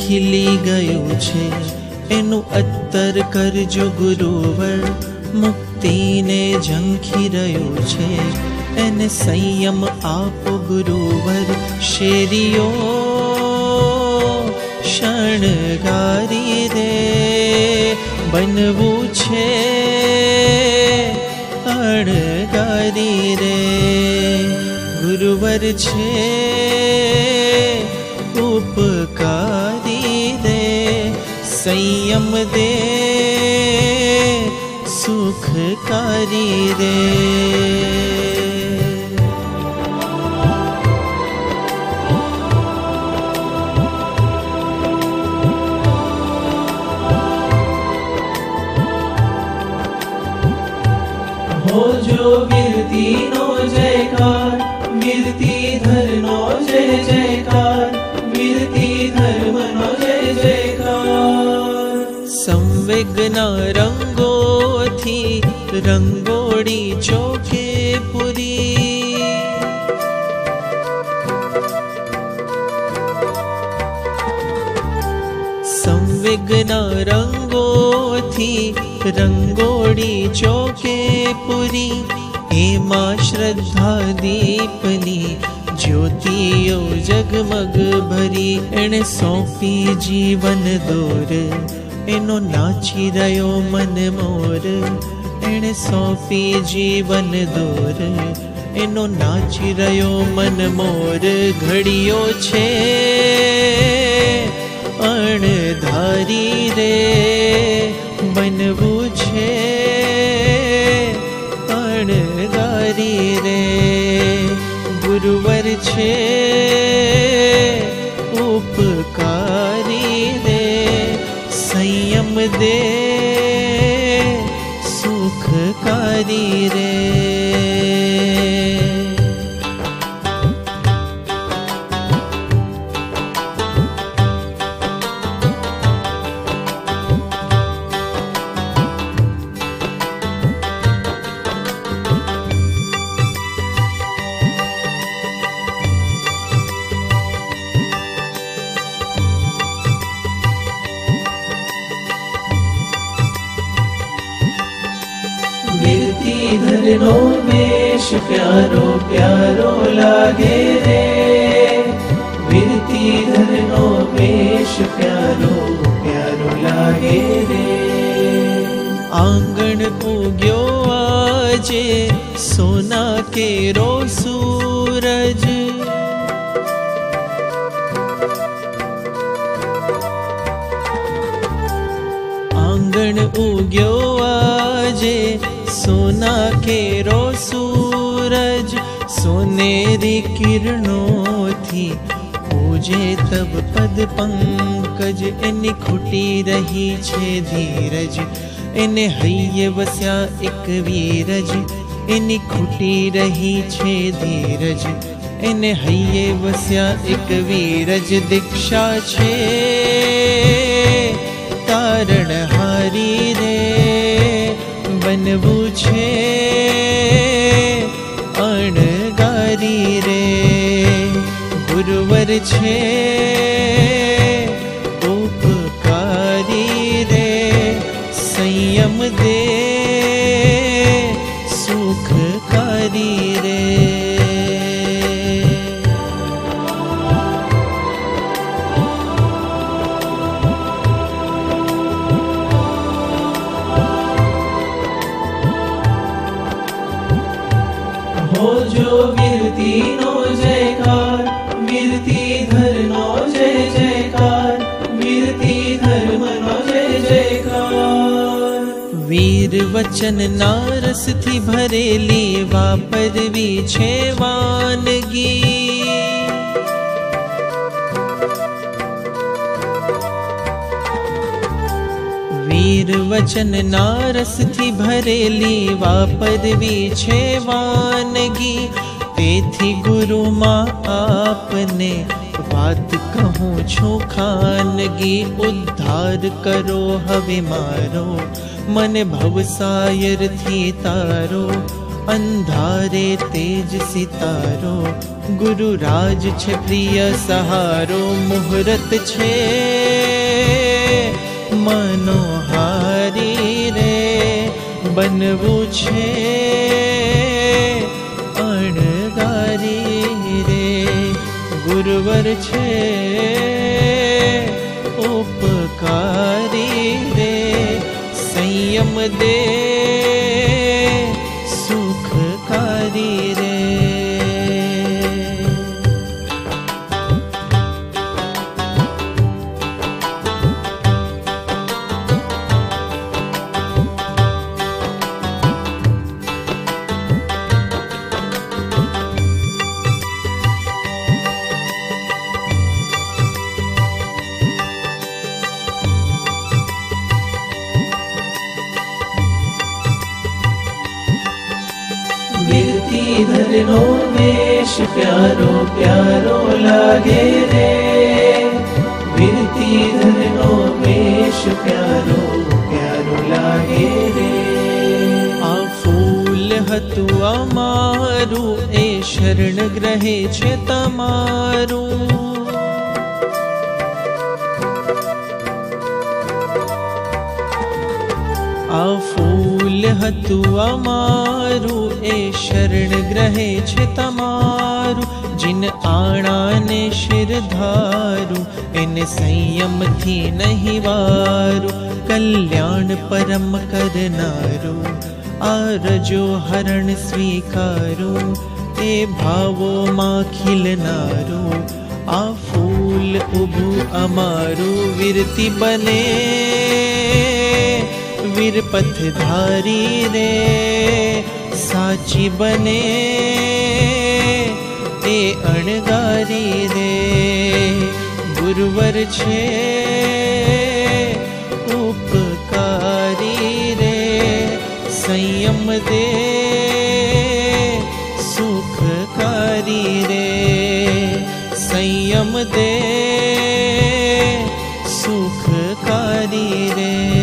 ખીલી ગયું છે એનું અત્તર કરજો ગુરુવર, મુક્તિને ઝંખી રહ્યું છે એને સંયમ આપો ગુરુવર, શેરીઓ શણગારી રે બનવું છે અણગારી રે, ગુરુવર છે ઉપકારી રે, સંયમ દે સુખકારી રે। हो जो वीरती नो जयकार, वीरती धर नो जय जयकार, वीरती धर्म नो जय जयकार। संवेगना रंगोथी रंगोड़ी चौके पुरी, संवेगना रंगोथी रंगोड़ी चौके पुरी, एमा श्रद्धा दीपनी ज्योतिओ जगमग भरी, एणे सौंपी जीवन दोर एनो नाची रह्यो मन मोर, एणे सौंपी जीवन दोर एनो नाची रह्यो मन मोर, घड़ियो छे अणधारी रे बनવું છે અણગારી રે, ગુરુવર છે ઉપકારી રે, સંયમ દે સુખકારી રે। वीरती धरनो वेश प्यारो प्यारो लागे रे, वीरती धरनो वेश प्यारो प्यारो लागे रे, आंगण उग्यो आजे सोना केरो सूरज, आंगण उग्यो आजे सोना केरो सूरज, सोनेरी किरणों थी पूजे तब पद पंकज, एनी खुटी रही छे धीरज एने हइये वस्या एक वीरज, एनी खुटी रही छे धीरज एने हइये वस्या एक वीरज, दीक्षा छे तारण हारी रे बनવું છે અણગારી રે, ગુરુવર છે ઉપકારી રે, સંયમ દે સુખકારી રે। हो जो वीरती नो जयकार, वीरती धर नो जय जयकार, वीरती धर्म नो जय जयकार। वीर वचन नारस थी भरेली वापरवी छे वानगी, वीर वचन नारस थी भरेली वापरवी छे वानगी, तेथी गुरु मां आपने बात कहूँ छो खानगी, उद्धार करो हवे मारो मन भवसायर थी तारो, अंधारे तेज सितारो गुरु राज छे प्रिय सहारो मुहूर्त छे मनोहारी रे बनवू छे अणगारी रे गुरुवर छे उपकारी रे संयम दे सुखकारी रे। गिरधर नो वेश प्यारो प्यारो लागे रे गिरधर नो वेश प्यारो प्यारो लागे रे। आ फूल हतु अमारू ए शरण ग्रहे छे तमारू आ फूल हतु अमारू ए शरण ग्रहे छे तमारू जिन आणा ने शिर धारू इन संयम थी नहीं वारू कल्याण परम करनारू आरजो हरण स्वीकारू ए भावो मां खिलनारू आ फूल उभू अमारू वीरती बने वीर पथ धारी रे साची बने ए अणगारी रे गुरुवर छे उपकारी रे संयम दे सुखकारी रे संयम दे सुखकारी रे।